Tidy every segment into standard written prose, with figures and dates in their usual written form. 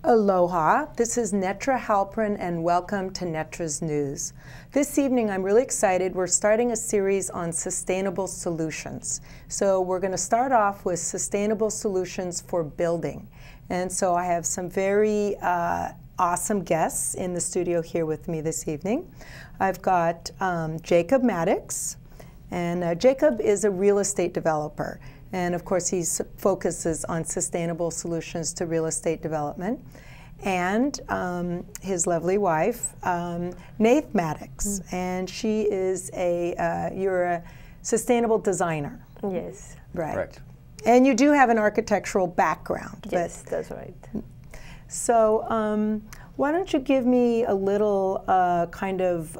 Aloha, this is Netra Halperin and welcome to Netra's News. This evening I'm really excited. We're starting a series on sustainable solutions. So we're going to start off with sustainable solutions for building. And so I have some very awesome guests in the studio here with me this evening. I've got Jacob Maddox, and Jacob is a real estate developer. And of course, he focuses on sustainable solutions to real estate development. And his lovely wife, Neith Maddox, and she is you're a sustainable designer. Yes. Right. Correct. And you do have an architectural background. Yes, that's right. So why don't you give me a little kind of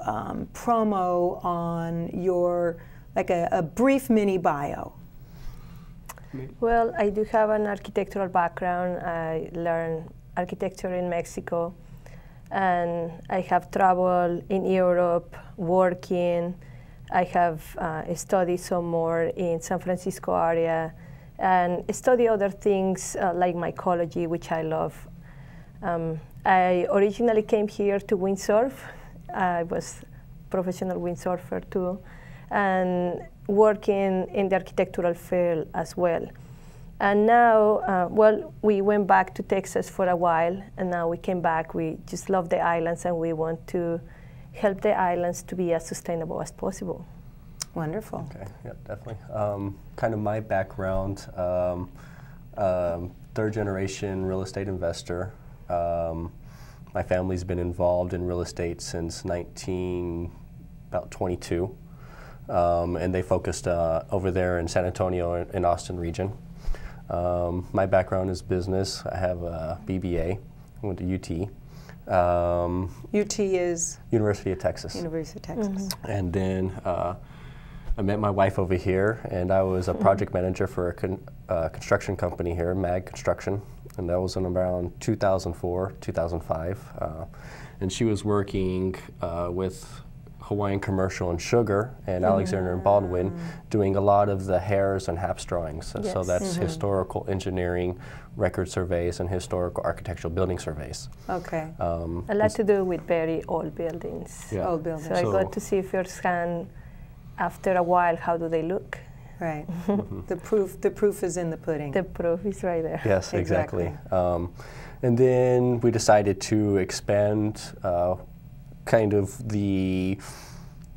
promo on your, like a brief mini bio. Well, I do have an architectural background. I learned architecture in Mexico, and I have traveled in Europe working. I have studied some more in San Francisco area and study other things like mycology, which I love. I originally came here to windsurf. I was a professional windsurfer too, and working in the architectural field as well. And now, well, we went back to Texas for a while, and now we came back. We just love the islands, and we want to help the islands to be as sustainable as possible. Wonderful. Okay, yeah, definitely. Kind of my background, third generation real estate investor. My family's been involved in real estate since about 22. And they focused over there in San Antonio and Austin region. My background is business. I have a BBA. I went to UT. UT is? University of Texas. University of Texas. Mm-hmm. And then I met my wife over here, and I was a project manager for a construction company here, MAG Construction, and that was in around 2004, 2005. And she was working with Hawaiian Commercial and Sugar and Alexander and Baldwin, doing a lot of the hairs and HAPS drawings. Yes. So that's historical engineering, record surveys, and historical architectural building surveys. Okay. A lot to do with very old buildings. Yeah. Old buildings. So I got to see firsthand, after a while, how do they look. Right. The proof is in the pudding. The proof is right there. Yes, exactly. And then we decided to expand kind of the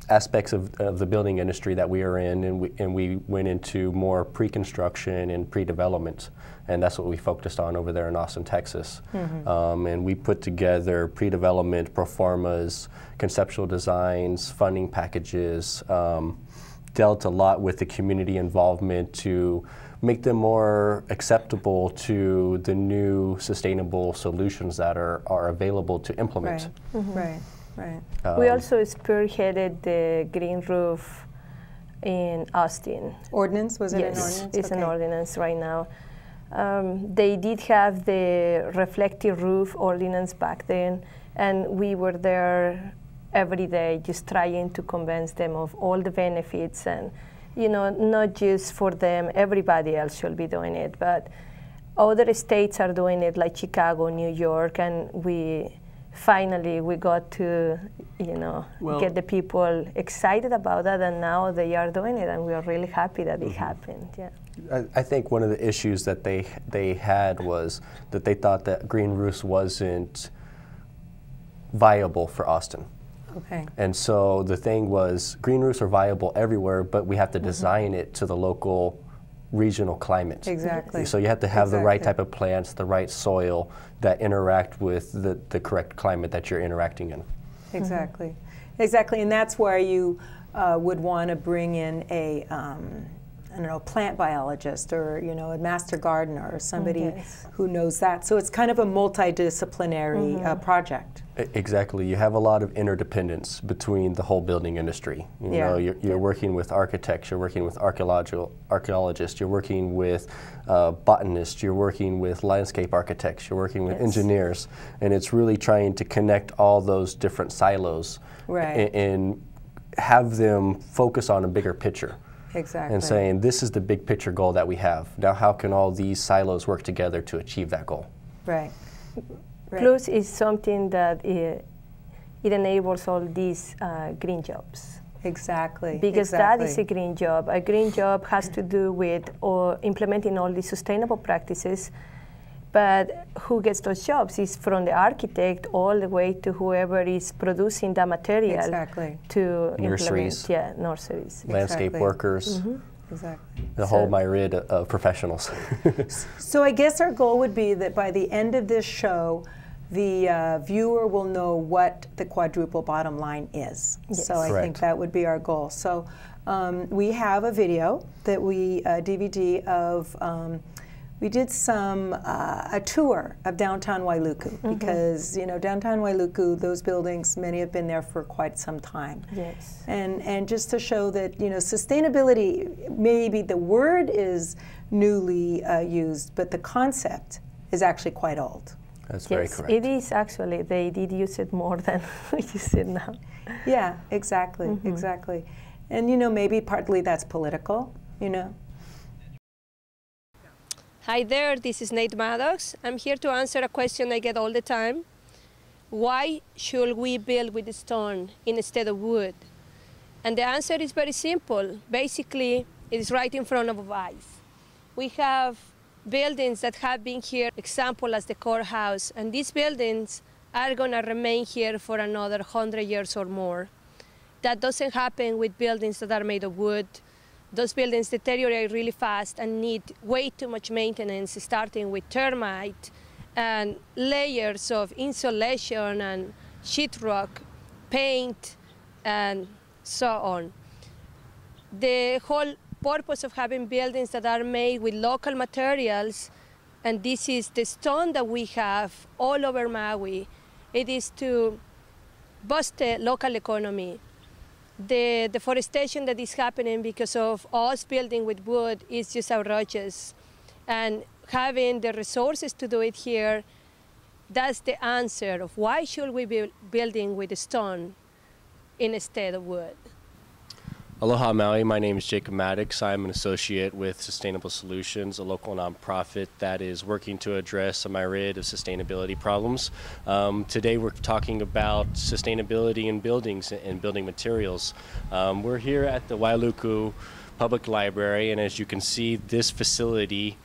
aspects of the building industry that we are in, and we went into more pre-construction and pre-development, and that's what we focused on over there in Austin, Texas. And we put together pre-development pro formas, conceptual designs, funding packages, dealt a lot with the community involvement to make them more acceptable to the new sustainable solutions that are available to implement. Right. Right. We also spearheaded the green roof in Austin. Ordinance? Was it Yes, an ordinance? it's an ordinance right now. They did have the reflective roof ordinance back then, and we were there every day just trying to convince them of all the benefits, and you know, not just for them, everybody else should be doing it, but other states are doing it, like Chicago, New York, and finally, we got to, get the people excited about that, and now they are doing it, and we are really happy that it happened. Yeah. I think one of the issues that they had was that they thought that green roofs wasn't viable for Austin. Okay. And so the thing was, green roofs are viable everywhere, but we have to design it to the local regional climate. Exactly. So you have to have the right type of plants, the right soil that interact with the correct climate that you're interacting in. Exactly. Exactly, and that's where you would want to bring in a I don't know, plant biologist or a master gardener or somebody who knows that. So it's kind of a multidisciplinary project. Exactly. You have a lot of interdependence between the whole building industry. You know, you're working with architects, you're working with archaeologists, you're working with botanists, you're working with landscape architects, you're working with engineers, and it's really trying to connect all those different silos and have them focus on a bigger picture. Exactly. And saying, this is the big picture goal that we have. Now how can all these silos work together to achieve that goal? Right. Right. Plus, it's something that it enables all these green jobs. Exactly. Because exactly. that is a green job. A green job has to do with implementing all these sustainable practices. But who gets those jobs is from the architect all the way to whoever is producing the material Exactly. to Nurseries. implement. Yeah, nurseries. Landscape Exactly. workers. Mm-hmm. Exactly. The whole myriad of professionals. So I guess our goal would be that by the end of this show, the viewer will know what the quadruple bottom line is. Yes. So I Correct. think that would be our goal. So we have a video that we, DVD of, we did a tour of downtown Wailuku, because downtown Wailuku, those buildings, many have been there for quite some time. Yes. And just to show that sustainability, maybe the word is newly used, but the concept is actually quite old. That's very Yes, correct. it is actually. They did use it more than we use it now. Yeah, exactly, exactly. And maybe partly that's political, Hi there, this is Neith Maddox. I'm here to answer a question I get all the time. Why should we build with stone instead of wood? And the answer is very simple. Basically, it is right in front of us. We have buildings that have been here, example as the courthouse, and these buildings are going to remain here for another 100 years or more. That doesn't happen with buildings that are made of wood. Those buildings deteriorate really fast and need way too much maintenance, starting with termite and layers of insulation and sheetrock, paint, and so on. The whole purpose of having buildings that are made with local materials, and this is the stone that we have all over Maui, it is to boost the local economy. The deforestation that is happening because of us building with wood is just outrageous. And having the resources to do it here, that's the answer of why should we be building with stone instead of wood. Aloha Maui, my name is Jacob Maddox. I'm an associate with Sustainable Solutions, a local nonprofit that is working to address a myriad of sustainability problems. Today we're talking about sustainability in buildings and building materials. We're here at the Wailuku Public Library, and as you can see, this facility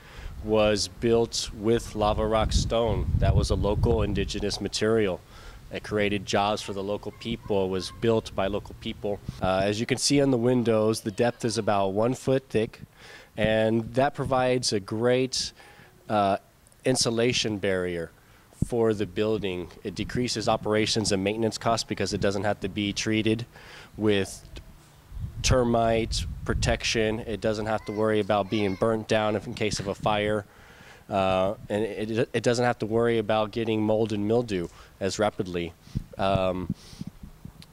was built with lava rock stone. That was a local indigenous material. It created jobs for the local people. It was built by local people. As you can see on the windows, the depth is about 1 foot thick, and that provides a great insulation barrier for the building. It decreases operations and maintenance costs because it doesn't have to be treated with termite protection. It doesn't have to worry about being burnt down in case of a fire. And it doesn't have to worry about getting mold and mildew as rapidly.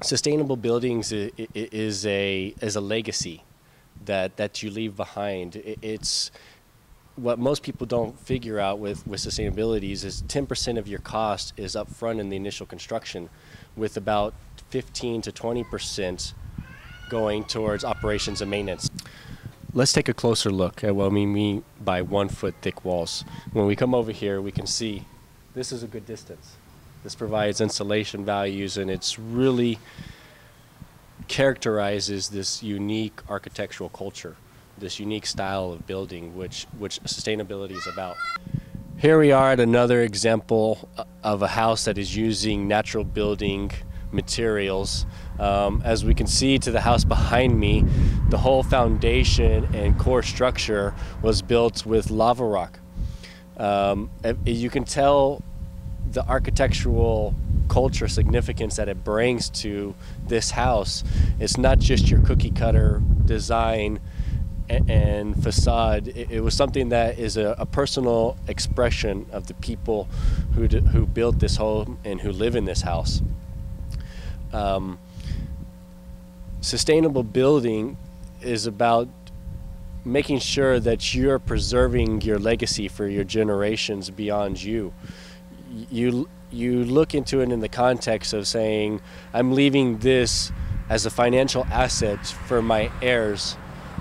Sustainable buildings is a legacy that you leave behind. It's what most people don't figure out with sustainability is 10% of your cost is up front in the initial construction, with about 15 to 20% going towards operations and maintenance. Let's take a closer look at what we mean by 1 foot thick walls. When we come over here, we can see this is a good distance. This provides insulation values, and it's really characterizes this unique architectural culture, this unique style of building, which sustainability is about. Here we are at another example of a house that is using natural building materials. As we can see to the house behind me, the whole foundation and core structure was built with lava rock. You can tell the architectural culture significance that it brings to this house. It's not just your cookie cutter design and facade. It was something that is a personal expression of the people who built this home and who live in this house. Sustainable building is about making sure that you're preserving your legacy for your generations beyond you. You look into it in the context of saying, I'm leaving this as a financial asset for my heirs,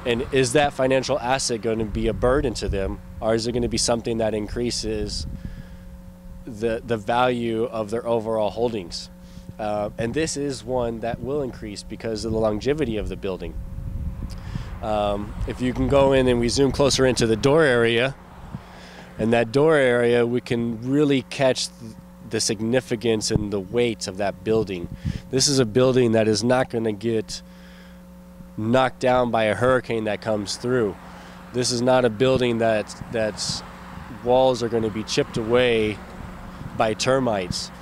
and is that financial asset going to be a burden to them, or is it going to be something that increases the value of their overall holdings. And this is one that will increase because of the longevity of the building. If you can go in and we zoom closer into the door area, and that door area, we can really catch the significance and the weight of that building. This is a building that is not going to get knocked down by a hurricane that comes through. This is not a building that's walls are going to be chipped away by termites.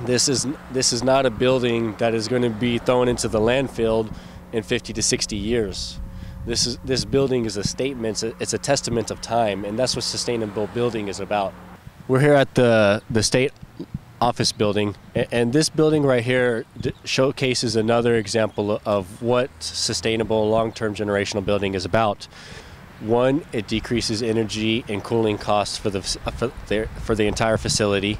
This is not a building that is going to be thrown into the landfill in 50 to 60 years. This building is a statement, it's a testament of time, and that's what sustainable building is about. We're here at the state office building, and this building right here showcases another example of what sustainable long-term generational building is about. One, it decreases energy and cooling costs for the entire facility.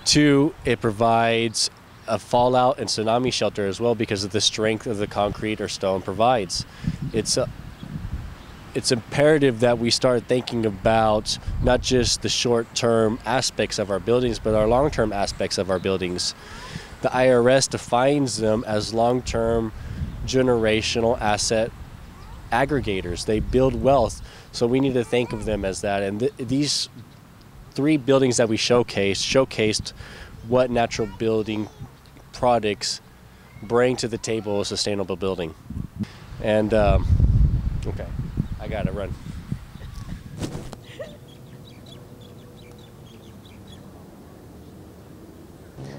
Two, it provides a fallout and tsunami shelter as well because of the strength of the concrete or stone provides. It's imperative that we start thinking about not just the short-term aspects of our buildings, but our long-term aspects of our buildings. The IRS defines them as long-term generational asset aggregators. They build wealth, so we need to think of them as that. And these three buildings that we showcased what natural building products bring to the table of sustainable building. And okay, I gotta run.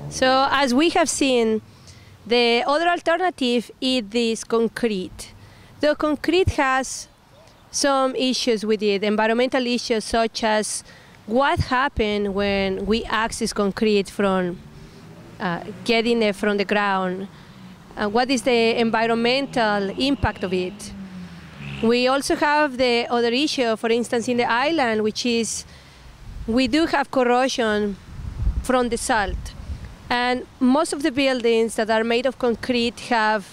So as we have seen, the other alternative is this concrete. The concrete has some issues with it, environmental issues such as what happens when we access concrete from getting it from the ground. What is the environmental impact of it? We also have the other issue, for instance, in the island, which is we do have corrosion from the salt. And most of the buildings that are made of concrete have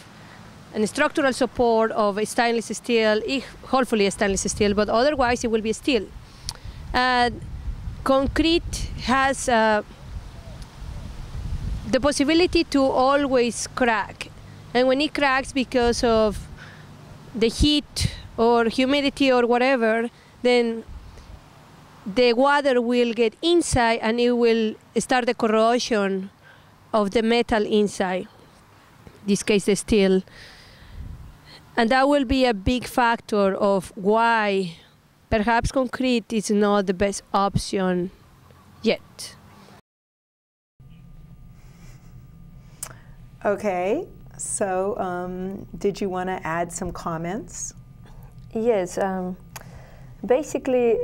a structural support of a stainless steel, hopefully a stainless steel, but otherwise it will be steel. Concrete has the possibility to always crack. And when it cracks because of the heat or humidity or whatever, then the water will get inside and it will start the corrosion of the metal inside, in this case the steel. And that will be a big factor of why perhaps concrete is not the best option yet. Okay, so did you want to add some comments? Yes, basically,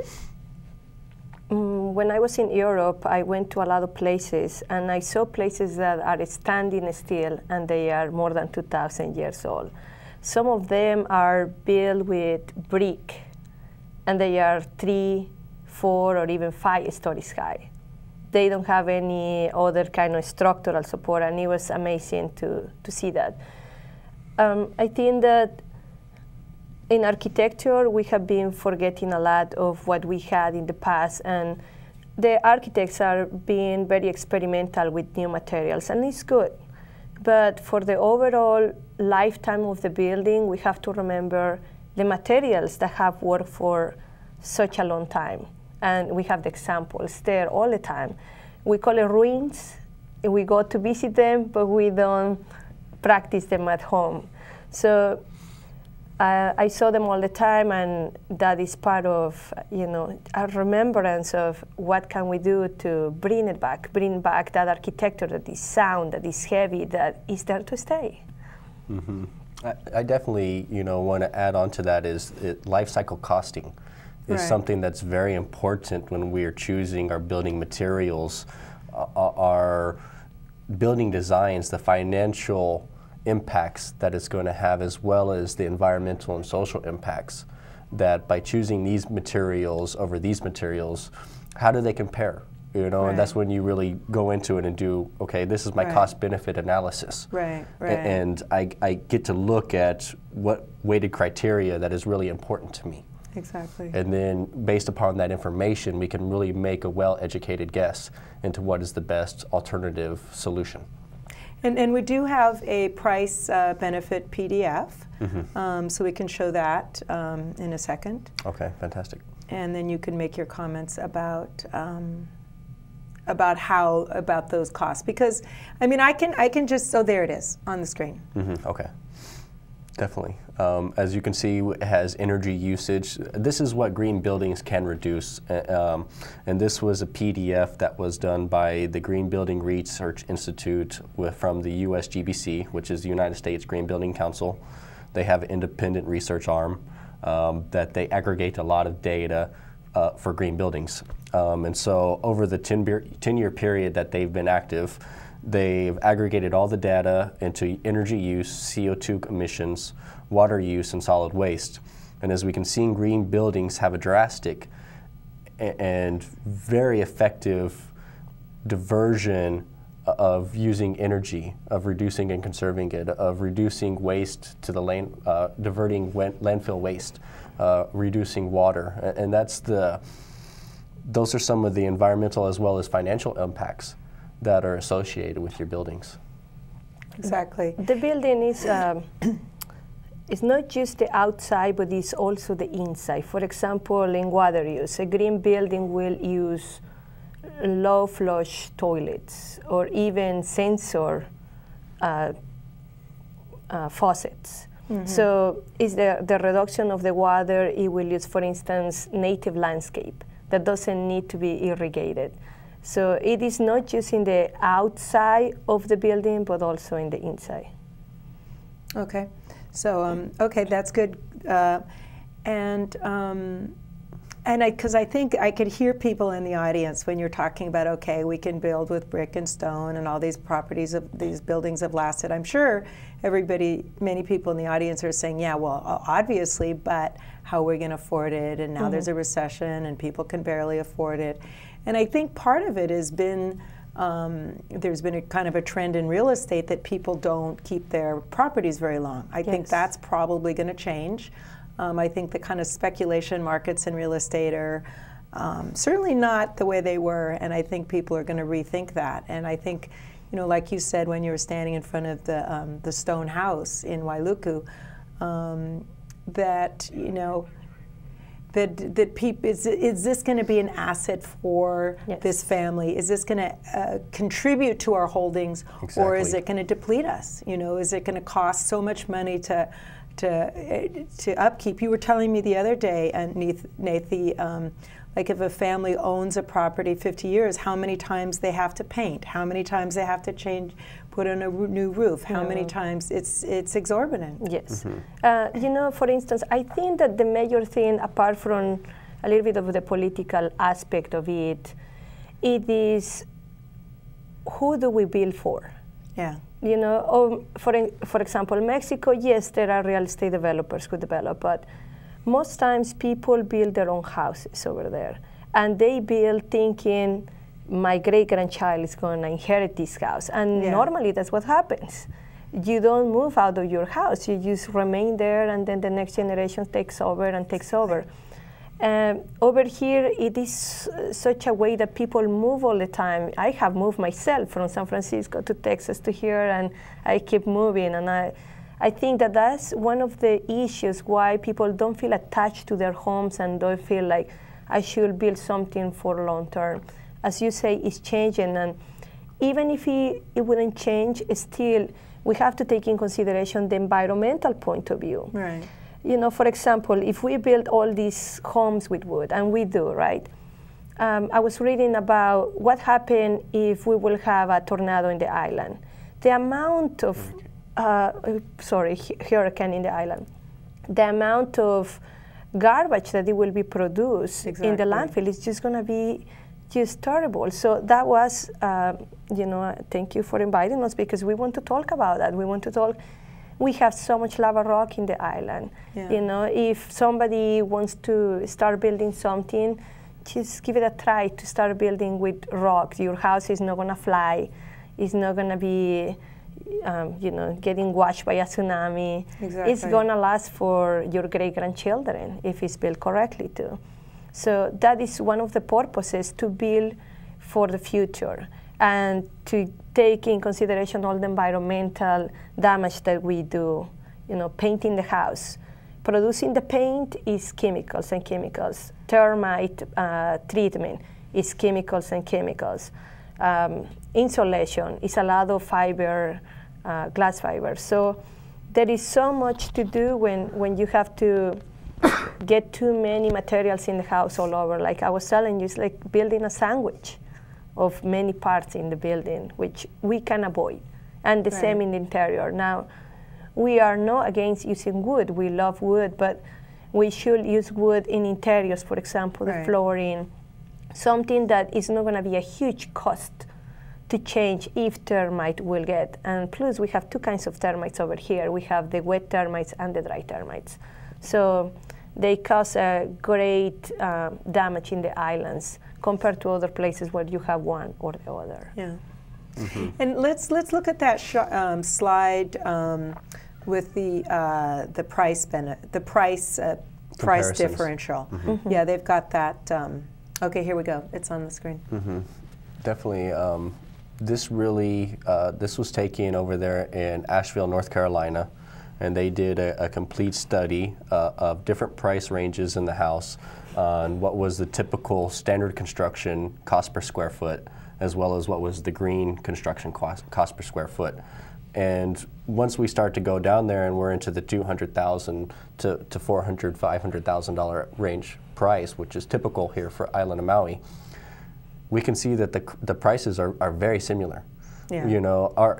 when I was in Europe, I went to a lot of places, and I saw places that are standing still, and they are more than 2,000 years old. Some of them are built with brick, and they are 3, 4, or even 5 stories high. They don't have any other kind of structural support, and it was amazing to see that. I think that in architecture, we have been forgetting a lot of what we had in the past, and the architects are being very experimental with new materials, and it's good. But for the overall lifetime of the building, we have to remember the materials that have worked for such a long time. And we have the examples there all the time. We call it ruins. We go to visit them, but we don't practice them at home. So I saw them all the time, and that is part of, a remembrance of what can we do to bring back that architecture, that is sound, that is heavy, that is there to stay. Mm-hmm. I definitely, want to add on to that is life cycle costing is something that's very important when we are choosing our building materials, our building designs, the financial impacts that it's going to have, as well as the environmental and social impacts, that by choosing these materials over these materials, how do they compare? And that's when you really go into it and do, okay, this is my cost-benefit analysis. And I get to look at what weighted criteria that is really important to me. Exactly. And then based upon that information, we can really make a well-educated guess into what is the best alternative solution. And we do have a price benefit PDF, so we can show that in a second. Okay, fantastic. And then you can make your comments about those costs, because I mean I can just, so there it is on the screen. Okay, definitely. As you can see, it has energy usage. This is what green buildings can reduce, and this was a PDF that was done by the Green Building Research Institute from the USGBC, which is the United States Green Building Council. They have an independent research arm that they aggregate a lot of data for green buildings. And so over the 10-year period that they've been active, they've aggregated all the data into energy use, CO2 emissions, water use, and solid waste. And as we can see, green buildings have a drastic and very effective diversion of using energy, of reducing and conserving it, of reducing waste to the land, diverting landfill waste, reducing water. And those are some of the environmental as well as financial impacts that are associated with your buildings. Exactly. The building is it's not just the outside, but it's also the inside. For example, in water use, a green building will use low flush toilets or even sensor faucets. So is the reduction of the water, it will use, for instance, native landscape that doesn't need to be irrigated. So it is not just in the outside of the building, but also in the inside. Okay. So, okay, that's good. Because I think I could hear people in the audience when you're talking about, okay, we can build with brick and stone and all these properties of these buildings have lasted. I'm sure many people in the audience are saying, yeah, well, obviously, but how are we going to afford it? And now there's a recession and people can barely afford it. And I think part of it has been, there's been a kind of a trend in real estate that people don't keep their properties very long. I think that's probably going to change. I think the kind of speculation markets in real estate are certainly not the way they were, and I think people are going to rethink that. And I think, you know, like you said when you were standing in front of the stone house in Wailuku, that, you know, that people, is this going to be an asset for this family? Is this going to contribute to our holdings, or is it going to deplete us? You know, is it going to cost so much money to upkeep? You were telling me the other day, and Neith, like if a family owns a property 50 years, how many times they have to paint, how many times they have to put on a new roof, how many times, it's exorbitant. Yes. You know, for instance, I think that the major thing, apart from a little bit of the political aspect of it, it is who do we build for? Yeah. You know, for example, Mexico, yes, there are real estate developers who develop, but most times people build their own houses over there. And they build thinking, my great-grandchild is going to inherit this house. And normally that's what happens. You don't move out of your house. You just remain there, and then the next generation takes over and takes over. Over here, it is such a way that people move all the time. I have moved myself from San Francisco to Texas to here, and I keep moving. And I think that that's one of the issues why people don't feel attached to their homes and don't feel like I should build something for long term. As you say, it's changing, and even if it wouldn't change, still we have to take in consideration the environmental point of view. Right. You know, for example, if we build all these homes with wood, and we do, right? I was reading about what happened if we will have a tornado in the island. The amount of, hurricane in the island. The amount of garbage that it will be produced in the landfill is just going to be just terrible. So that was, you know, thank you for inviting us, because we want to talk about that. We want to talk. We have so much lava rock in the island. You know, if somebody wants to start building something, just give it a try to start building with rocks. Your house is not going to fly. It's not going to be, getting washed by a tsunami. Exactly. It's going to last for your great-grandchildren if it's built correctly too. So that is one of the purposes, to build for the future and to take in consideration all the environmental damage that we do. Painting the house. Producing the paint is chemicals and chemicals. Termite treatment is chemicals and chemicals. Insulation is a lot of fiber, glass fiber. So there is so much to do when you have to get too many materials in the house all over. Like I was telling you, it's like building a sandwich of many parts in the building, which we can avoid. And the same in the interior. Now, we are not against using wood. We love wood, but we should use wood in interiors, for example, the flooring, something that is not going to be a huge cost to change if termite will get. And plus, we have two kinds of termites over here. We have the wet termites and the dry termites. So they cause a great damage in the islands compared to other places where you have one or the other. Yeah. Mm-hmm. And let's look at that slide with the price price differential. Mm-hmm. Mm-hmm. Yeah, they've got that. Okay, here we go. It's on the screen. Mm-hmm. Definitely. This was taken over there in Asheville, North Carolina, and they did a complete study of different price ranges in the house on what was the typical standard construction cost per square foot, as well as what was the green construction cost per square foot. And once we start to go down there and we're into the $200,000 to $400,000, $500,000 range price, which is typical here for Island of Maui, we can see that the prices are very similar. Yeah.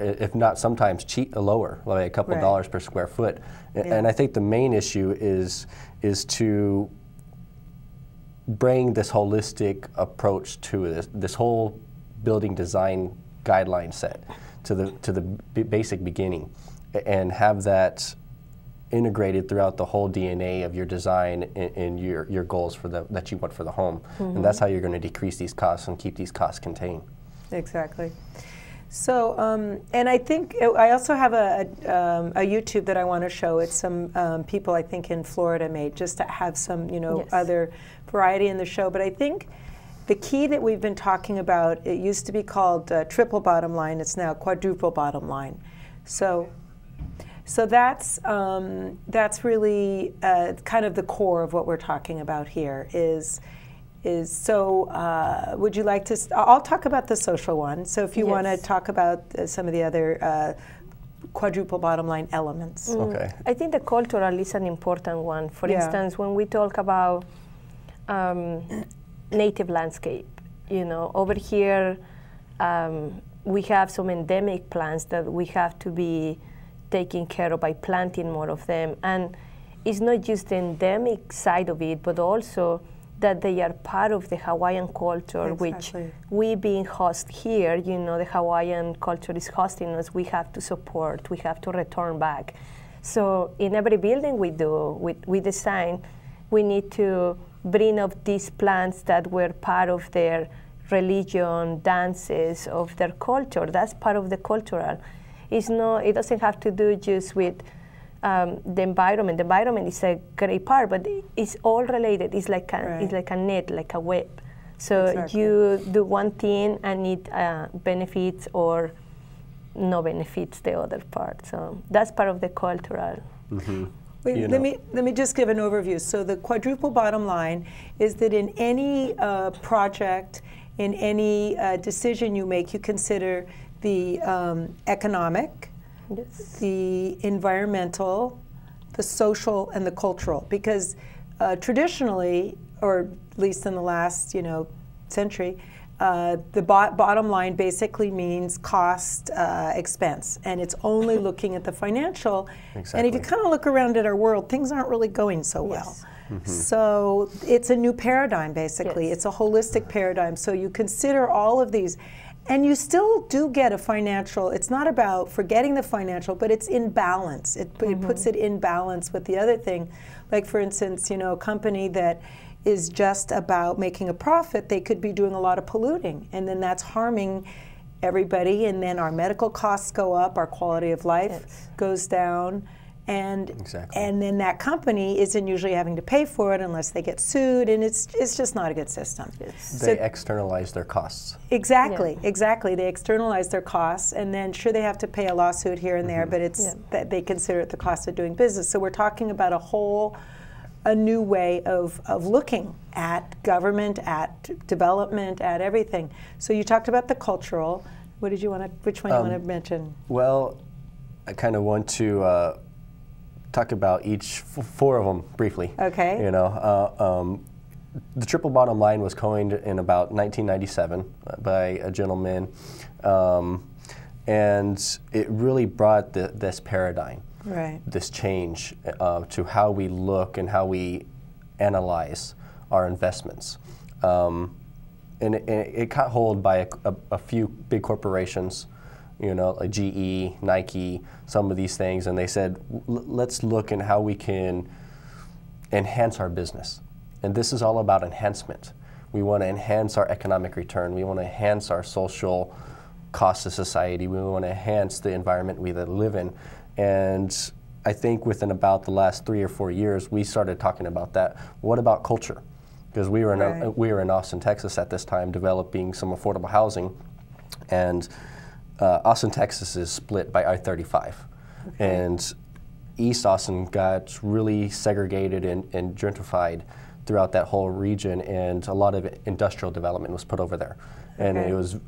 If not sometimes lower, like a couple dollars per square foot. Yeah. And I think the main issue is to bring this holistic approach to this whole building design guideline set to the basic beginning, and have that integrated throughout the whole DNA of your design and your goals that you want for the home. Mm-hmm. And that's how you're going to decrease these costs and keep these costs contained. Exactly. So, and I think I also have a YouTube that I want to show. It's some people I think in Florida made, just to have some other variety in the show. But I think the key that we've been talking about, it used to be called triple bottom line. It's now quadruple bottom line. So that's really kind of the core of what we're talking about here. Would you like to? I'll talk about the social one. So if you want to talk about some of the other quadruple bottom line elements. Okay. I think the cultural is an important one. For instance, when we talk about native landscape, over here we have some endemic plants that we have to be taking care of by planting more of them. And it's not just the endemic side of it, but also that they are part of the Hawaiian culture, which we being host here, the Hawaiian culture is hosting us, we have to support, we have to return back. So in every building we do, we design, we need to bring up these plants that were part of their religion, dances, of their culture. That's part of the cultural. It doesn't have to do just with the environment. The environment is a great part, but it's all related. It's like a net, like a web. So you do one thing and it benefits or no benefits the other part. So that's part of the cultural. Mm-hmm. Wait, let me just give an overview. So the quadruple bottom line is that in any project, in any decision you make, you consider the economic, the environmental, the social, and the cultural. Because traditionally, or at least in the last century, the bottom line basically means cost, expense, and it's only looking at the financial. Exactly. And if you kind of look around at our world, things aren't really going so well. Mm-hmm. So it's a new paradigm, basically. It's a holistic paradigm. So you consider all of these. And you still do get a financial, it's not about forgetting the financial, but it's in balance. It puts it in balance with the other thing. Like, for instance, a company that is just about making a profit, they could be doing a lot of polluting, and then that's harming everybody, and then our medical costs go up, our quality of life Yes. goes down, and Exactly. and then that company isn't usually having to pay for it unless they get sued, and it's just not a good system. They externalize their costs. Exactly, exactly. They externalize their costs, and then sure they have to pay a lawsuit here and there, but it's that they consider it the cost of doing business. So we're talking about a new way of looking at government, at development, at everything. So you talked about the cultural. What did you want to? Which one you want to mention? Well, I kind of want to talk about each four of them briefly. Okay. You know, the triple bottom line was coined in about 1997 by a gentleman, and it really brought this paradigm. Right. This change to how we look and how we analyze our investments. And it caught hold by a few big corporations, you know, like GE, Nike, some of these things, and they said, let's look at how we can enhance our business. And this is all about enhancement. We want to enhance our economic return. We want to enhance our social cost to society. We want to enhance the environment we live in. And I think within about the last 3 or 4 years, we started talking about that. What about culture? Because we were in Austin, Texas at this time, developing some affordable housing, and Austin, Texas is split by I-35, and East Austin got really segregated and gentrified throughout that whole region, and a lot of industrial development was put over there. And it was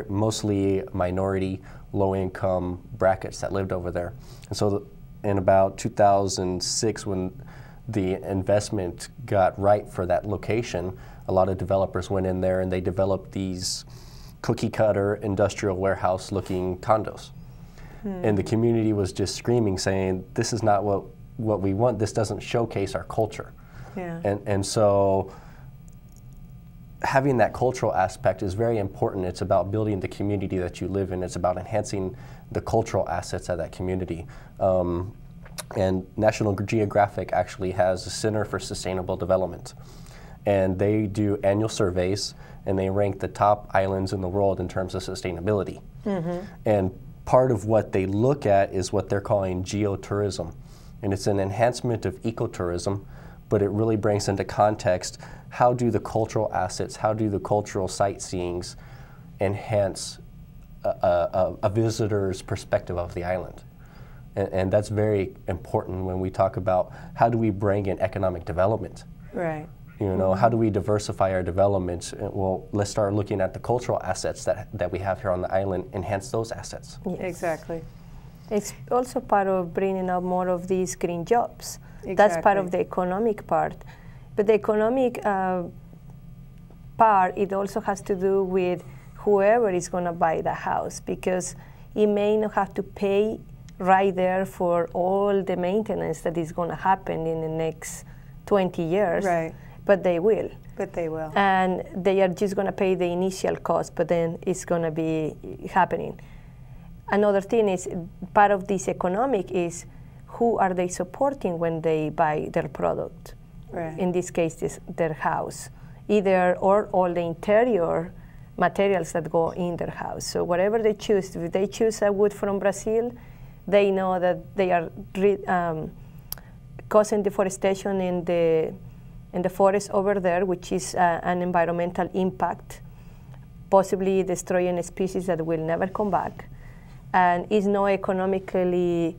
mostly minority, low-income brackets that lived over there. And so in about 2006, when the investment got right for that location, a lot of developers went in there and they developed these cookie-cutter industrial warehouse-looking condos. And the community was just screaming, saying, this is not what we want. This doesn't showcase our culture. Yeah. And so having that cultural aspect is very important. It's about building the community that you live in. It's about enhancing the cultural assets of that community. And National Geographic actually has a Center for Sustainable Development. And they do annual surveys, and they rank the top islands in the world in terms of sustainability. And part of what they look at is what they're calling geotourism. And it's an enhancement of ecotourism, but it really brings into context, how do the cultural assets, how do the cultural sightseeings enhance a visitor's perspective of the island? And that's very important when we talk about how do we bring in economic development. Right. You know, how do we diversify our development? Well, let's start looking at the cultural assets that we have here on the island, enhance those assets. Yes. Exactly. It's also part of bringing up more of these green jobs. Exactly. That's part of the economic part. But the economic part, it also has to do with whoever is going to buy the house, because it may not have to pay right there for all the maintenance that is going to happen in the next 20 years. Right. But they will. But they will. And they are just going to pay the initial cost, but then it's going to be happening. Another thing is, part of this economic is, who are they supporting when they buy their product? Right. In this case, their house. Either or all the interior materials that go in their house. So whatever they choose, if they choose a wood from Brazil, they know that they are causing deforestation in the forest over there, which is an environmental impact, possibly destroying a species that will never come back, and is not economically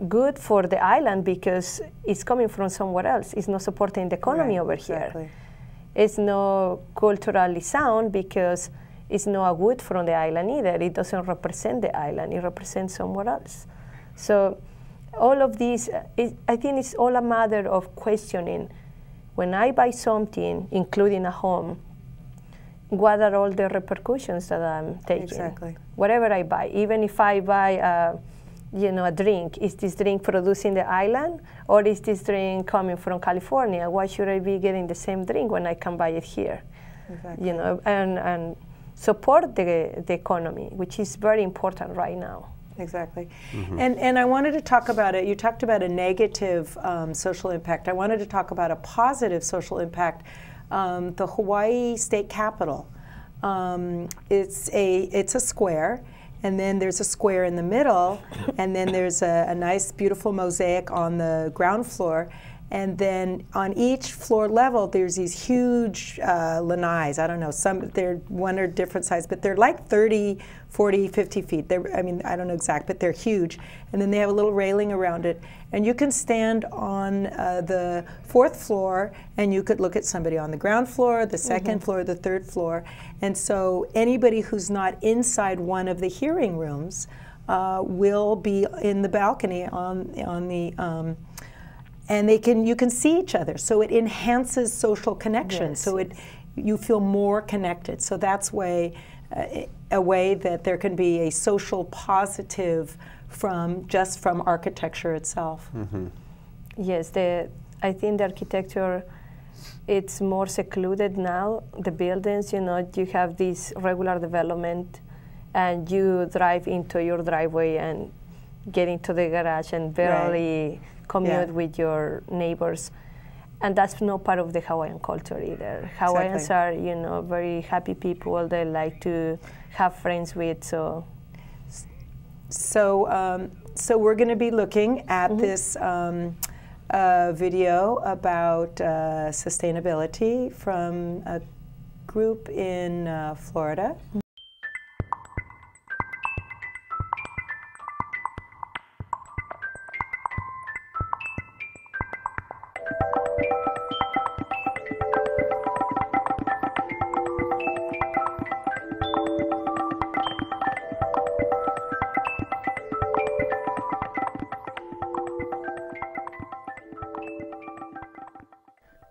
good for the island because it's coming from somewhere else. It's not supporting the economy over here. It's not culturally sound because it's not a wood from the island either. It doesn't represent the island. It represents somewhere else. So all of these, I think it's all a matter of questioning. When I buy something, including a home, what are all the repercussions that I'm taking? Exactly. Whatever I buy, even if I buy a drink, is this drink produced in the island, or is this drink coming from California? Why should I be getting the same drink when I can buy it here? Exactly. You know, and support the economy, which is very important right now. Exactly. And I wanted to talk about it. You talked about a negative social impact. I wanted to talk about a positive social impact. The Hawaii State Capitol it's a square, and then there's a square in the middle, and then there's a nice, beautiful mosaic on the ground floor. And then on each floor level, there's these huge lanais. I don't know, they're one or different size, but they're like 30, 40, 50 feet. I mean, I don't know exact, but they're huge. And then they have a little railing around it. And you can stand on the fourth floor, and you could look at somebody on the ground floor, the second floor, the third floor. And so anybody who's not inside one of the hearing rooms will be in the balcony on the and you can see each other, so it enhances social connection. Yes, so you feel more connected. So that's a way that there can be a social positive just from architecture itself. Yes, I think the architecture, it's more secluded now. The buildings, you have this regular development, and you drive into your driveway and get into the garage and barely commute with your neighbors. And that's not part of the Hawaiian culture either. Hawaiians are, very happy people. They like to have friends with, so we're going to be looking at this video about sustainability from a group in Florida.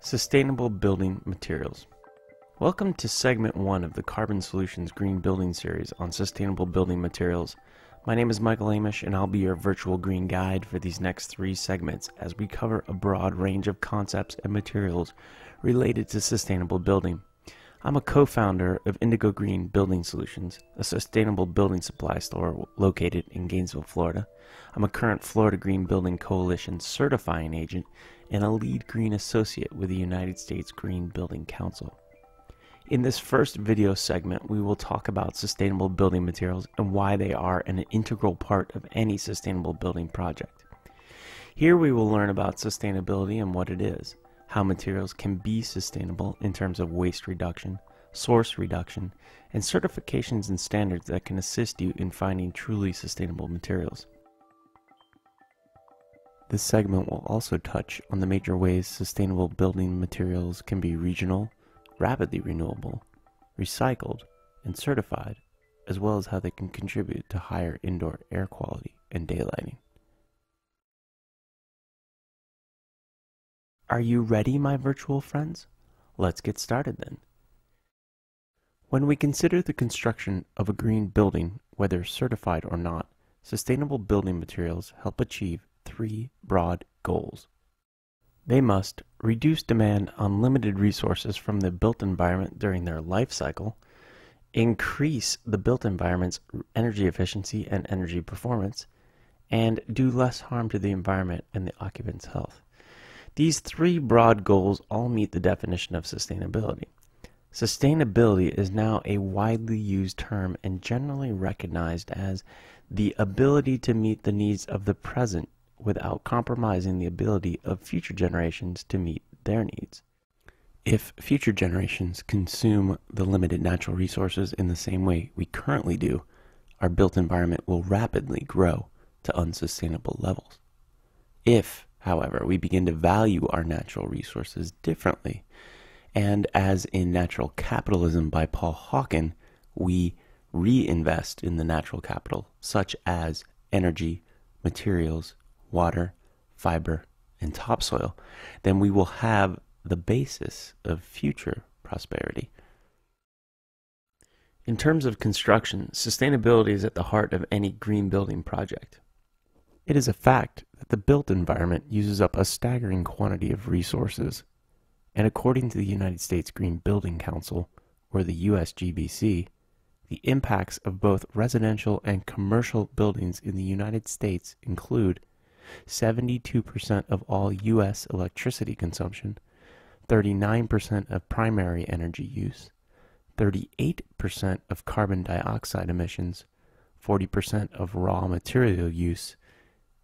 Sustainable building materials. Welcome to segment 1 of the Carbon Solutions Green Building Series on sustainable building materials. My name is Michael Amish, and I'll be your virtual green guide for these next 3 segments as we cover a broad range of concepts and materials related to sustainable building. I'm a co-founder of Indigo Green Building Solutions, a sustainable building supply store located in Gainesville, Florida. I'm a current Florida Green Building Coalition certifying agent and a lead green associate with the United States Green Building Council. In this first video segment, we will talk about sustainable building materials and why they are an integral part of any sustainable building project. Here we will learn about sustainability and what it is, how materials can be sustainable in terms of waste reduction, source reduction, and certifications and standards that can assist you in finding truly sustainable materials. This segment will also touch on the major ways sustainable building materials can be regional, rapidly renewable, recycled, and certified, as well as how they can contribute to higher indoor air quality and daylighting. Are you ready, my virtual friends? Let's get started then. When we consider the construction of a green building, whether certified or not, sustainable building materials help achieve 3 broad goals. They must reduce demand on limited resources from the built environment during their life cycle, increase the built environment's energy efficiency and energy performance, and do less harm to the environment and the occupant's health. These 3 broad goals all meet the definition of sustainability. Sustainability is now a widely used term and generally recognized as the ability to meet the needs of the present without compromising the ability of future generations to meet their needs. If future generations consume the limited natural resources in the same way we currently do, our built environment will rapidly grow to unsustainable levels. If, however, we begin to value our natural resources differently, and as in Natural Capitalism by Paul Hawken, we reinvest in the natural capital, such as energy, materials, water, fiber, and topsoil, then we will have the basis of future prosperity. In terms of construction, sustainability is at the heart of any green building project. It is a fact that the built environment uses up a staggering quantity of resources, and according to the United States Green Building Council, or the USGBC, the impacts of both residential and commercial buildings in the United States include 72% of all U.S. electricity consumption, 39% of primary energy use, 38% of carbon dioxide emissions, 40% of raw material use,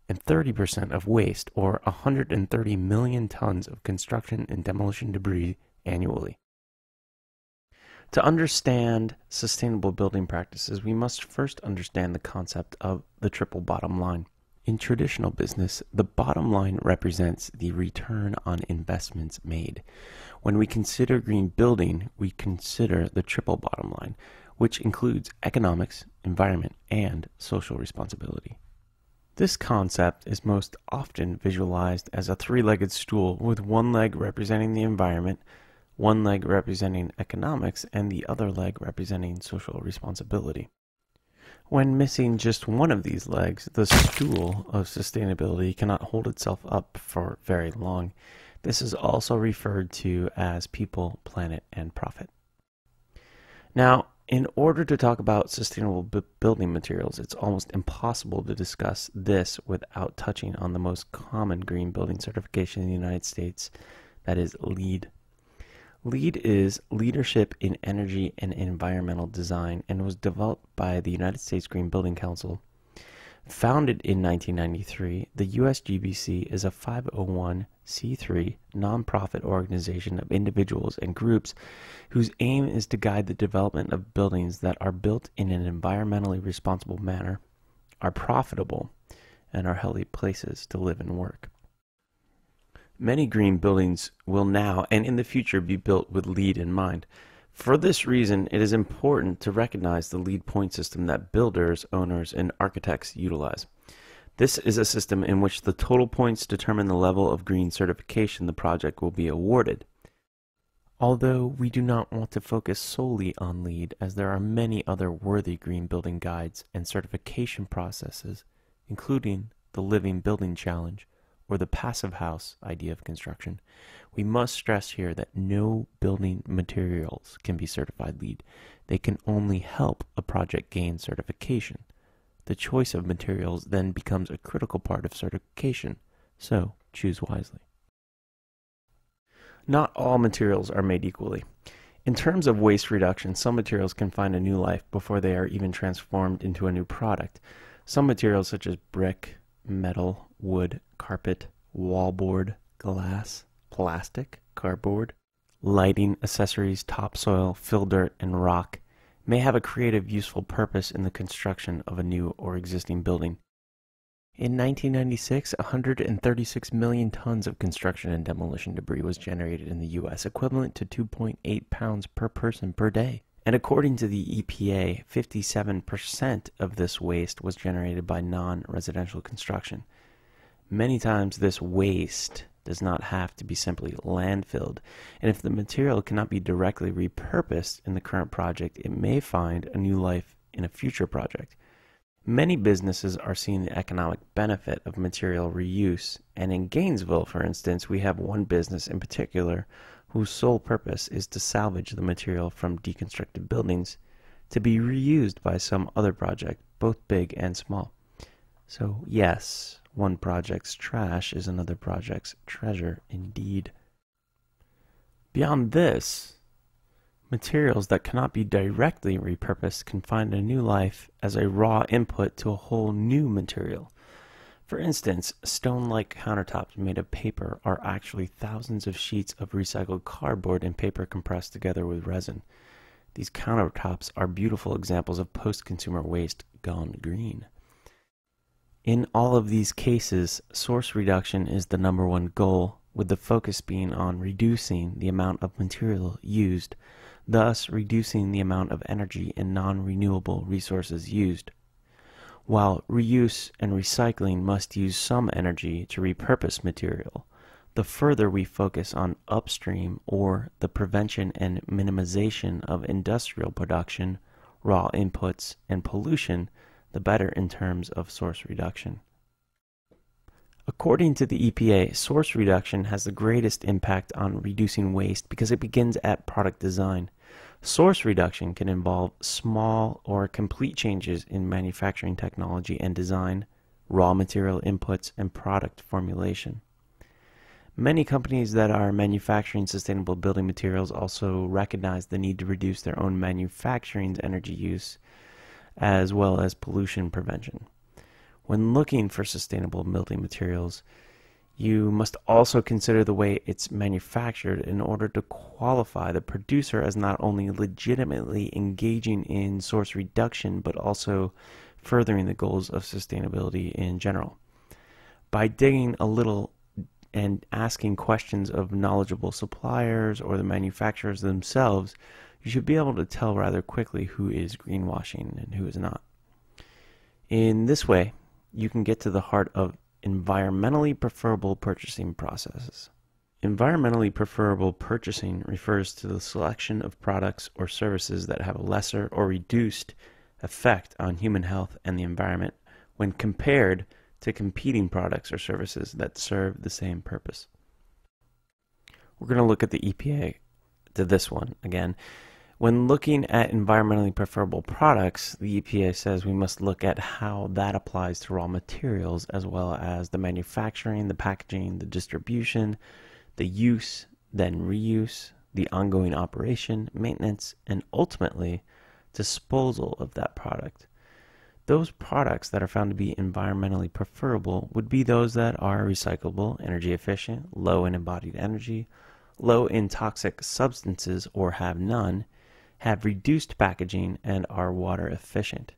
and 30% of waste, or 130 million tons of construction and demolition debris annually. To understand sustainable building practices, we must first understand the concept of the triple bottom line. In traditional business, the bottom line represents the return on investments made. When we consider green building, we consider the triple bottom line, which includes economics, environment, and social responsibility. This concept is most often visualized as a three-legged stool with one leg representing the environment, one leg representing economics, and the other leg representing social responsibility. When missing just one of these legs, the stool of sustainability cannot hold itself up for very long. This is also referred to as people, planet, and profit. Now, in order to talk about sustainable building materials, it's almost impossible to discuss this without touching on the most common green building certification in the United States, that is LEED. LEED is Leadership in Energy and Environmental Design and was developed by the United States Green Building Council. Founded in 1993, the USGBC is a 501c3 nonprofit organization of individuals and groups whose aim is to guide the development of buildings that are built in an environmentally responsible manner, are profitable, and are healthy places to live and work. Many green buildings will now and in the future be built with LEED in mind. For this reason, it is important to recognize the LEED point system that builders, owners, and architects utilize. This is a system in which the total points determine the level of green certification the project will be awarded. Although we do not want to focus solely on LEED, as there are many other worthy green building guides and certification processes, including the Living Building Challenge, or the passive house idea of construction, we must stress here that no building materials can be certified LEED. They can only help a project gain certification. The choice of materials then becomes a critical part of certification, so choose wisely. Not all materials are made equally. In terms of waste reduction, some materials can find a new life before they are even transformed into a new product. Some materials such as brick, metal, wood, carpet, wallboard, glass, plastic, cardboard, lighting, accessories, topsoil, fill dirt, and rock may have a creative, useful purpose in the construction of a new or existing building. In 1996, 136 million tons of construction and demolition debris was generated in the U.S., equivalent to 2.8 pounds per person per day. And according to the EPA, 57% of this waste was generated by non-residential construction. Many times this waste does not have to be simply landfilled, and if the material cannot be directly repurposed in the current project, it may find a new life in a future project. Many businesses are seeing the economic benefit of material reuse, and in Gainesville, for instance, we have one business in particular whose sole purpose is to salvage the material from deconstructed buildings to be reused by some other project, both big and small. So yes, one project's trash is another project's treasure indeed. Beyond this, materials that cannot be directly repurposed can find a new life as a raw input to a whole new material. For instance, stone-like countertops made of paper are actually thousands of sheets of recycled cardboard and paper compressed together with resin. These countertops are beautiful examples of post-consumer waste gone green. In all of these cases, source reduction is the #1 goal, with the focus being on reducing the amount of material used, thus reducing the amount of energy and non-renewable resources used. While reuse and recycling must use some energy to repurpose material, the further we focus on upstream or the prevention and minimization of industrial production, raw inputs, and pollution, the better in terms of source reduction. According to the EPA, source reduction has the greatest impact on reducing waste because it begins at product design. Source reduction can involve small or complete changes in manufacturing technology and design, raw material inputs, and product formulation. Many companies that are manufacturing sustainable building materials also recognize the need to reduce their own manufacturing's energy use as well as pollution prevention. When looking for sustainable building materials, you must also consider the way it's manufactured in order to qualify the producer as not only legitimately engaging in source reduction, but also furthering the goals of sustainability in general. By digging a little and asking questions of knowledgeable suppliers or the manufacturers themselves, you should be able to tell rather quickly who is greenwashing and who is not. In this way, you can get to the heart of environmentally preferable purchasing processes. Environmentally preferable purchasing refers to the selection of products or services that have a lesser or reduced effect on human health and the environment when compared to competing products or services that serve the same purpose. We're going to look at the EPA to this one again. When looking at environmentally preferable products, the EPA says we must look at how that applies to raw materials as well as the manufacturing, the packaging, the distribution, the use, then reuse, the ongoing operation, maintenance, and ultimately disposal of that product. Those products that are found to be environmentally preferable would be those that are recyclable, energy efficient, low in embodied energy, low in toxic substances or have none, have reduced packaging, and are water efficient.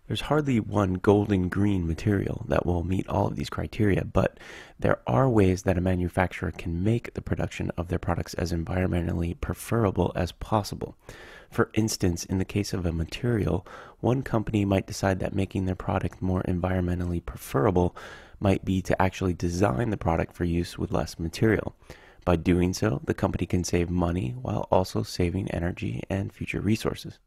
There's hardly one golden green material that will meet all of these criteria, but there are ways that a manufacturer can make the production of their products as environmentally preferable as possible. For instance, in the case of a material, one company might decide that making their product more environmentally preferable might be to actually design the product for use with less material. By doing so, the company can save money while also saving energy and future resources.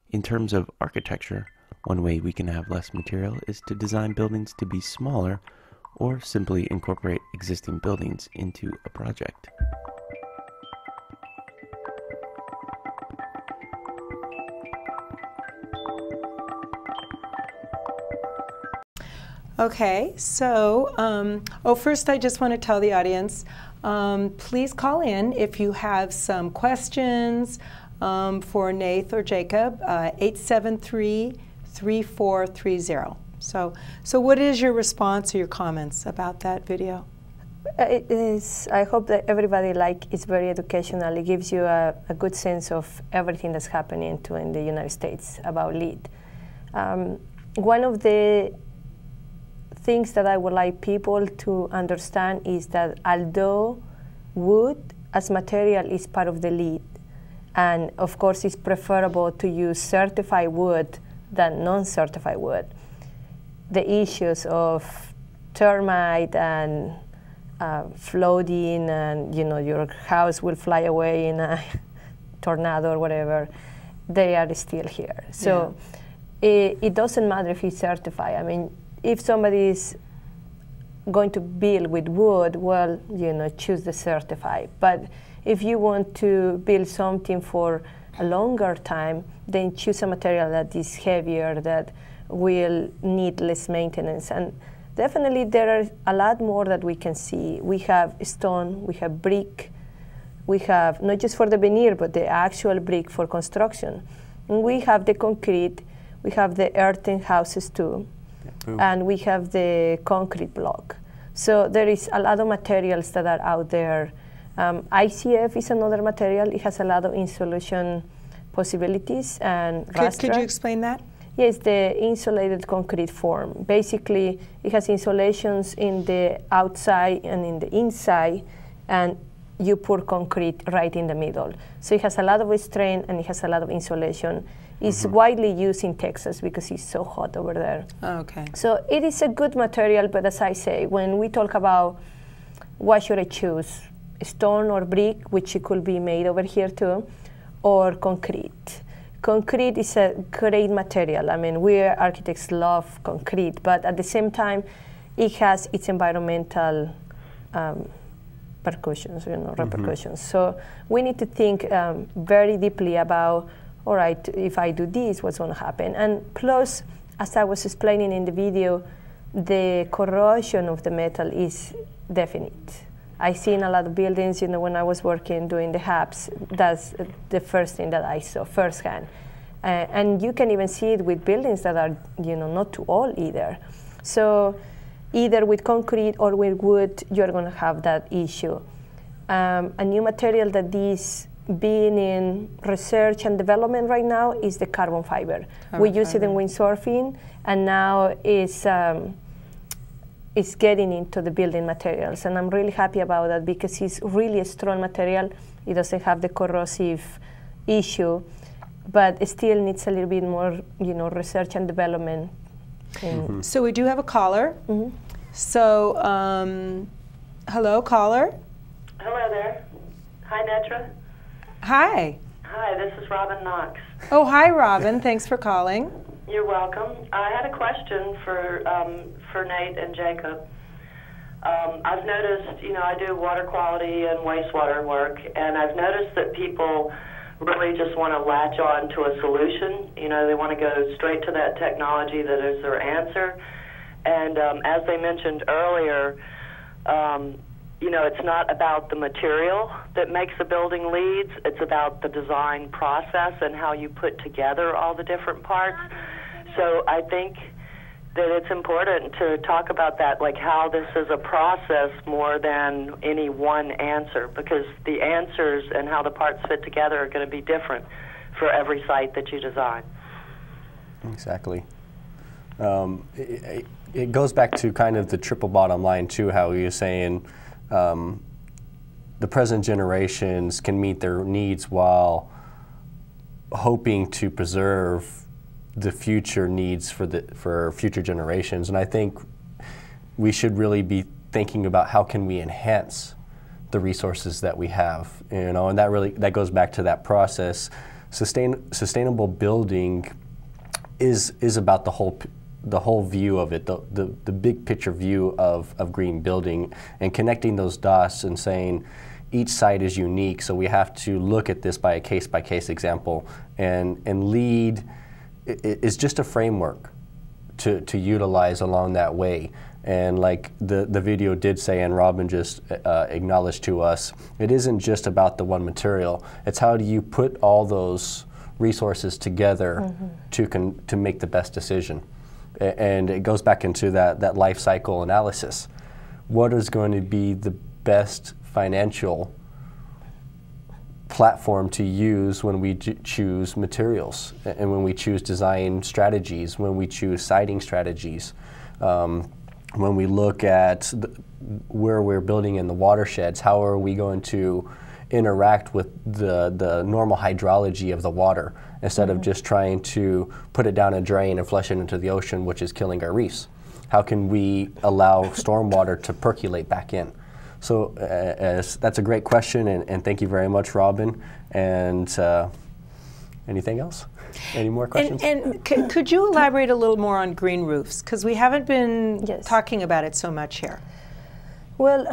In terms of architecture, one way we can have less material is to design buildings to be smaller or simply incorporate existing buildings into a project. Okay, so, first I just want to tell the audience, please call in if you have some questions for Neith or Jacob, 873-3430. So what is your response or your comments about that video? It is, I hope that everybody it's very educational. It gives you a good sense of everything that's happening in the United States about lead. One of the things that I would like people to understand is that although wood as material is part of the lead, and of course it's preferable to use certified wood than non-certified wood, the issues of termite and flooding and your house will fly away in a tornado or whatever, they are still here. So it doesn't matter if it's certified. I mean, if somebody is going to build with wood, well, choose the certified. But if you want to build something for a longer time, then choose a material that is heavier, that will need less maintenance. And definitely there are a lot more that we can see. We have stone, we have brick, we have not just for the veneer, but the actual brick for construction. And we have the concrete, we have the earthen houses too. And we have the concrete block. So there is a lot of materials that are out there. ICF is another material. It has a lot of insulation possibilities. And could you explain that? Yes, the insulated concrete form. Basically, it has insulations in the outside and in the inside, and you pour concrete right in the middle. So it has a lot of strength and it has a lot of insulation. It's widely used in Texas because it's so hot over there. Oh, okay. So it is a good material, but as I say, when we talk about what should I choose, stone or brick, which it could be made over here too, or concrete. Concrete is a great material. I mean, we architects love concrete, but at the same time, it has its environmental repercussions. So we need to think very deeply about, all right, if I do this, what's going to happen? And plus, as I was explaining in the video, the corrosion of the metal is definite. I've seen a lot of buildings, when I was working doing the hubs, that's the first thing that I saw firsthand. And you can even see it with buildings that are, not too old either. So either with concrete or with wood, you're going to have that issue. A new material that is being in research and development right now is the carbon fiber. We use it in windsurfing, and now it's getting into the building materials. And I'm really happy about that because it's really a strong material. It doesn't have the corrosive issue, but it still needs a little bit more, research and development. So we do have a caller. So, hello, caller. Hello there. Hi, Netra. Hi. Hi, this is Robin Knox. Oh, hi, Robin. Thanks for calling. You're welcome. I had a question for Neith and Jacob. I've noticed, I do water quality and wastewater work, and I've noticed that people really just want to latch on to a solution. They want to go straight to that technology that is their answer. And as they mentioned earlier, it's not about the material that makes a building leads. It's about the design process and how you put together all the different parts. So I think that it's important to talk about that, like how this is a process more than any one answer, because the answers and how the parts fit together are going to be different for every site that you design. Exactly. It goes back to kind of the triple bottom line too, how you're saying the present generations can meet their needs while hoping to preserve the future needs for future generations. And I think we should really be thinking about how can we enhance the resources that we have, and that goes back to that process. Sustainable building is about the whole view of it, the big picture view of green building, and connecting those dots and saying each site is unique, so we have to look at this by a case-by-case example, and LEED is just a framework to utilize along that way. And like the video did say, and Robin just acknowledged to us, it isn't just about the one material. It's how do you put all those resources together to make the best decision. And it goes back into that life cycle analysis. What is going to be the best financial platform to use when we choose materials, and when we choose design strategies, when we choose siding strategies, when we look at where we're building in the watersheds, how are we going to interact with the normal hydrology of the water instead of just trying to put it down a drain and flush it into the ocean, which is killing our reefs? How can we allow stormwater to percolate back in? So that's a great question, and thank you very much, Robin. And anything else? Any more questions? And could you elaborate a little more on green roofs? Because we haven't been talking about it so much here. Well,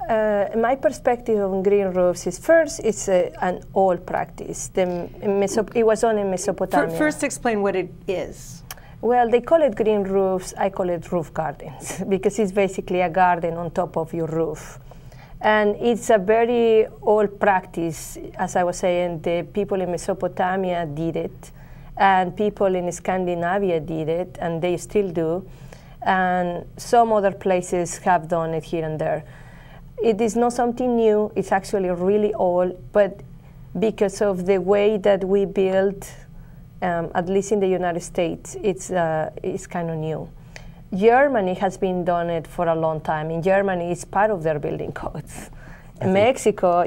my perspective on green roofs is, first, it's an old practice. It was on in Mesopotamia. First, explain what it is. Well, they call it green roofs. I call it roof gardens because it's basically a garden on top of your roof. And it's a very old practice. As I was saying, the people in Mesopotamia did it, and people in Scandinavia did it, and they still do. And some other places have done it here and there. It is not something new. It's actually really old, but because of the way that we build, at least in the United States, it's kind of new. Germany has been done it for a long time. In Germany, it's part of their building codes. Mexico,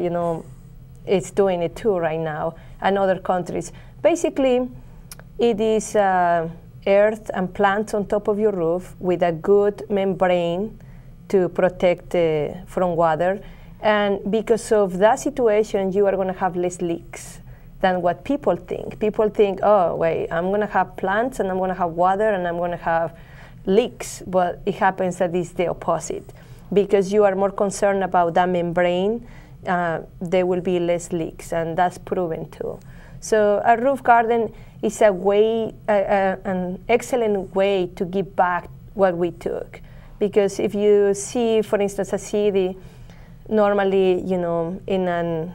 it's doing it too right now, and other countries. Basically, it is earth and plants on top of your roof with a good membrane to protect from water. And because of that situation, you are going to have less leaks than what people think. People think, oh, wait, I'm going to have plants, and I'm going to have water, and I'm going to have leaks. But it happens that it's the opposite. Because you are more concerned about that membrane, there will be less leaks, and that's proven too. So a roof garden is a way, an excellent way to give back what we took. Because if you see, for instance, a city, normally, you know, in a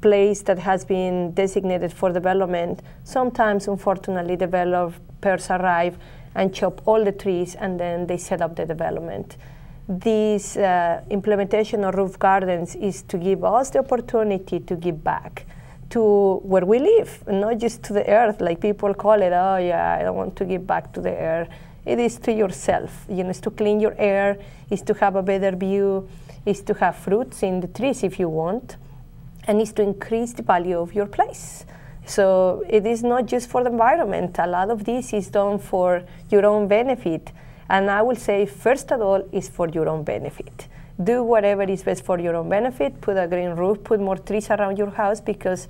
place that has been designated for development, sometimes, unfortunately, developers arrive and chop all the trees, and then they set up the development. This implementation of roof gardens is to give us the opportunity to give back to where we live, not just to the earth, like people call it, oh yeah, I don't want to give back to the earth. It is to yourself, you know, it's to clean your air, it's to have a better view, it's to have fruits in the trees if you want, and it's to increase the value of your place. So it is not just for the environment. A lot of this is done for your own benefit. And I will say, first of all, is for your own benefit. Do whatever is best for your own benefit. Put a green roof, put more trees around your house, because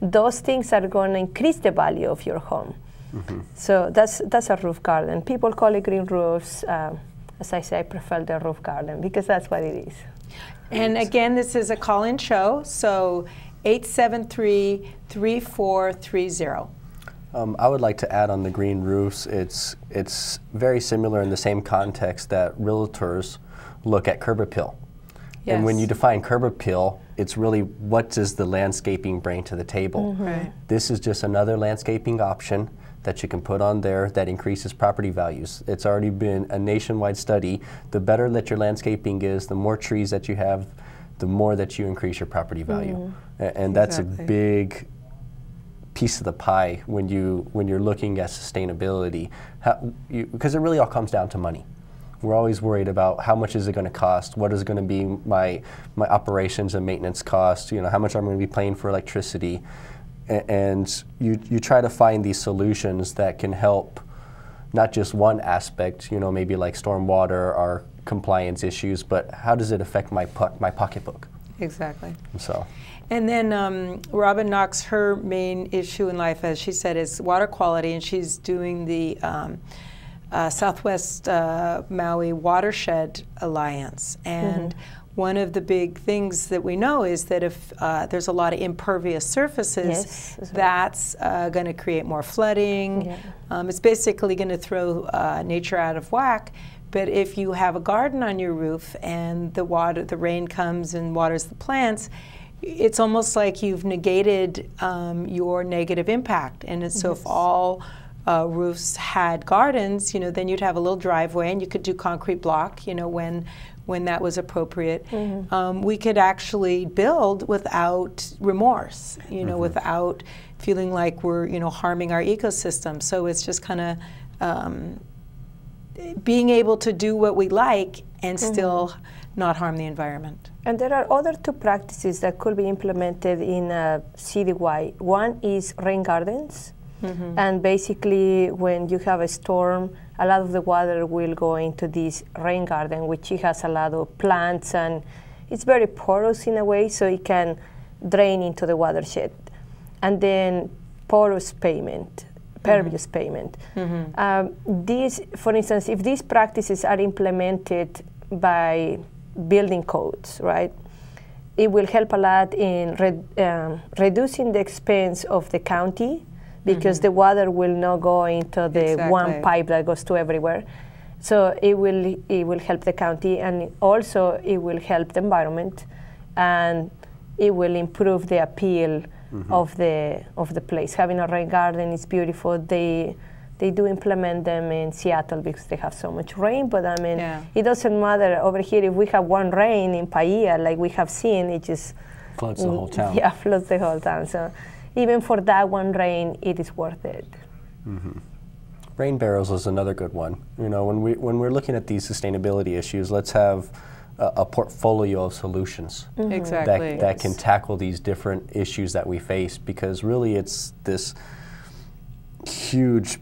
those things are going to increase the value of your home. Mm-hmm. So that's a roof garden. People call it green roofs. As I say, I prefer the roof garden, because that's what it is. And again, this is a call-in show, so 873-3430. I would like to add on the green roofs, it's very similar in the same context that realtors look at curb appeal. Yes. And when you define curb appeal, it's really what does the landscaping bring to the table. Mm-hmm. Right. This is just another landscaping option that you can put on there that increases property values. It's already been a nationwide study. The better that your landscaping is, the more trees that you have, the more that you increase your property value. Mm-hmm. And that's exactly a big piece of the pie when you're looking at sustainability, because it really all comes down to money. We're always worried about how much is it going to cost, what is going to be my operations and maintenance costs, you know, how much I'm going to be paying for electricity, and you try to find these solutions that can help not just one aspect, you know, maybe like stormwater or compliance issues, but how does it affect my pocketbook? Exactly. So. And then Robin Knox, her main issue in life, as she said, is water quality, and she's doing the Southwest Maui Watershed Alliance. And one of the big things that we know is that if there's a lot of impervious surfaces, that's going to create more flooding. Yeah. It's basically going to throw nature out of whack. But if you have a garden on your roof and the rain comes and waters the plants, it's almost like you've negated your negative impact. And so if all roofs had gardens, you know, then you'd have a little driveway, and you could do concrete block, you know, when that was appropriate. We could actually build without remorse, you know, without feeling like we're, you know, harming our ecosystem. So it's just kind of being able to do what we like and still not harm the environment. And there are other two practices that could be implemented in citywide. One is rain gardens. And basically, when you have a storm, a lot of the water will go into this rain garden, which it has a lot of plants, and it's very porous in a way, so it can drain into the watershed. And then porous pavement, pervious pavement. These, for instance, if these practices are implemented by building codes, right, it will help a lot in reducing the expense of the county, because the water will not go into the one pipe that goes to everywhere. So it will help the county, and also it will help the environment, and it will improve the appeal of the place. Having a rain garden is beautiful. They do implement them in Seattle because they have so much rain, but I mean, it doesn't matter over here if we have one rain in Paia, like we have seen, it just floods the whole town. Yeah, floods the whole town. So even for that one rain, it is worth it. Rain barrels is another good one. You know, when we're looking at these sustainability issues, let's have a portfolio of solutions that can tackle these different issues that we face, because really it's this huge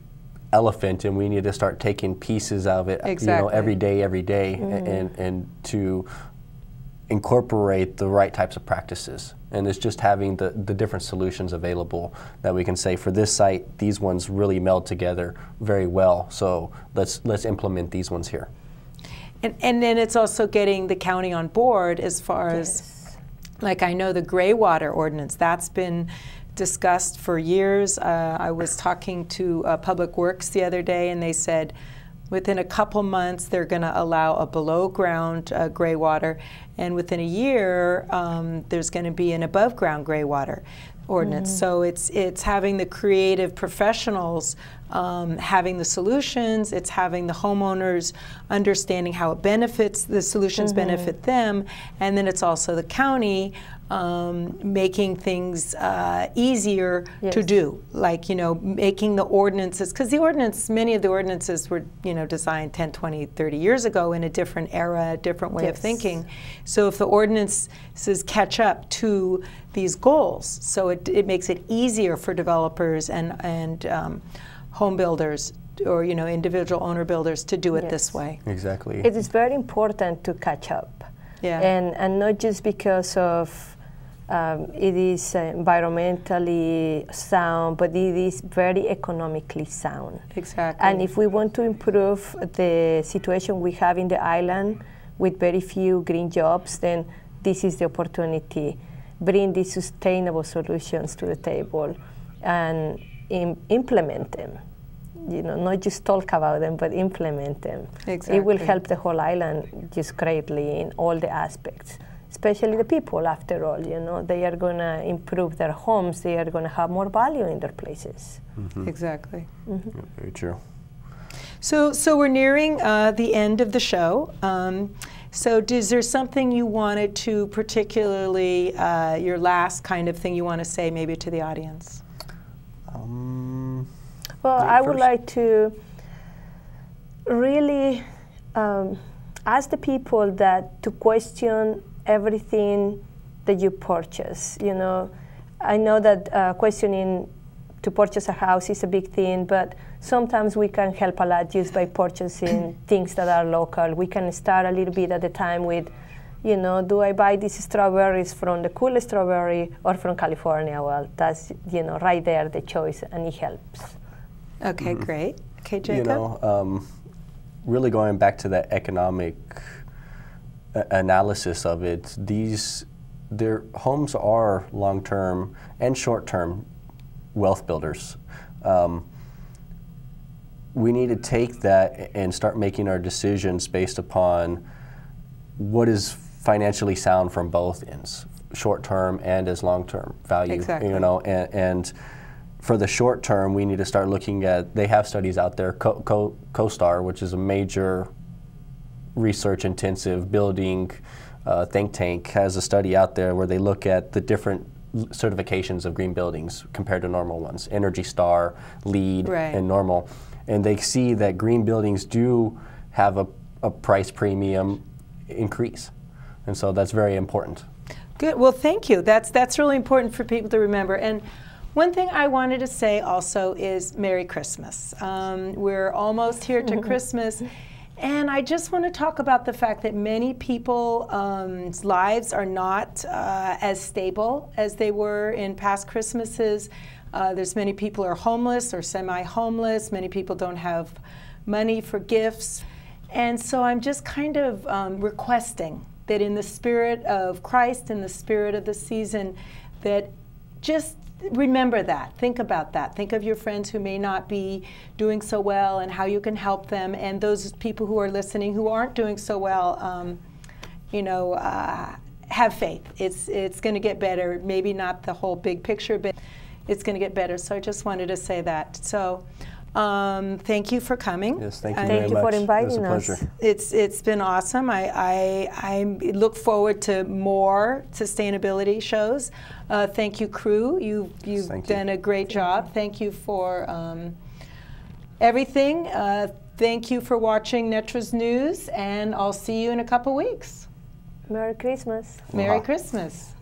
elephant, and we need to start taking pieces of it, you know, every day, and to incorporate the right types of practices. And it's just having the different solutions available that we can say, for this site, these ones really meld together very well, so let's implement these ones here. And then it's also getting the county on board as far as, like, I know the gray water ordinance, that's been discussed for years. I was talking to Public Works the other day, and they said, Within a couple months, they're going to allow a below-ground gray water, and within a year, there's going to be an above-ground gray water ordinance. So it's having the creative professionals having the solutions, it's having the homeowners understanding how it benefits, the solutions benefit them, and then it's also the county making things easier to do, like, you know, making the ordinances, because the ordinance, many of the ordinances were, you know, designed 10, 20, 30 years ago in a different era, a different way of thinking. So if the ordinances catch up to these goals, so it makes it easier for developers and home builders, or, you know, individual owner builders to do it this way. Exactly. It is very important to catch up. Yeah. And not just because of it is environmentally sound, but it is very economically sound. Exactly. And if we want to improve the situation we have in the island with very few green jobs, then this is the opportunity. Bring these sustainable solutions to the table and implement them. You know, not just talk about them, but implement them. Exactly. It will help the whole island just greatly in all the aspects, especially the people, after all. You know, they are going to improve their homes. They are going to have more value in their places. Exactly. Yeah, very true. So we're nearing the end of the show. So is there something you wanted to particularly, your last kind of thing you want to say maybe to the audience? Well, I would like to really ask the people that to question everything that you purchase. You know, I know that questioning to purchase a house is a big thing, but sometimes we can help a lot just by purchasing things that are local. We can start a little bit at a time with, you know, do I buy these strawberries from the cool strawberry or from California? Well, that's, you know, right there the choice, and it helps. Okay, great. Okay, Jacob? You know, really going back to that economic analysis of it, their homes are long-term and short-term wealth builders. We need to take that and start making our decisions based upon what is financially sound from both ends, short-term and as long-term value. Exactly. You know, and for the short term, we need to start looking at, they have studies out there, CoStar, which is a major research-intensive building think tank, has a study out there where they look at the different certifications of green buildings compared to normal ones, Energy Star, LEED, and normal. And they see that green buildings do have a price premium increase. And so that's very important. Good. Well, thank you. That's really important for people to remember. And one thing I wanted to say also is Merry Christmas. We're almost here to Christmas, and I just want to talk about the fact that many people's lives are not as stable as they were in past Christmases. There's many people who are homeless or semi-homeless. Many people don't have money for gifts. And so I'm just kind of requesting that in the spirit of Christ, in the spirit of the season, that just remember that. Think about that. Think of your friends who may not be doing so well and how you can help them. And those people who are listening who aren't doing so well, you know, have faith. It's going to get better. Maybe not the whole big picture, but it's going to get better. So I just wanted to say that. So thank you for coming. Yes, thank you very much. Thank you for inviting us. It's been awesome. I look forward to more sustainability shows. Thank you, crew. You've done a great job. Thank you for everything. Thank you for watching Netra's News, and I'll see you in a couple weeks. Merry Christmas. Merry Christmas.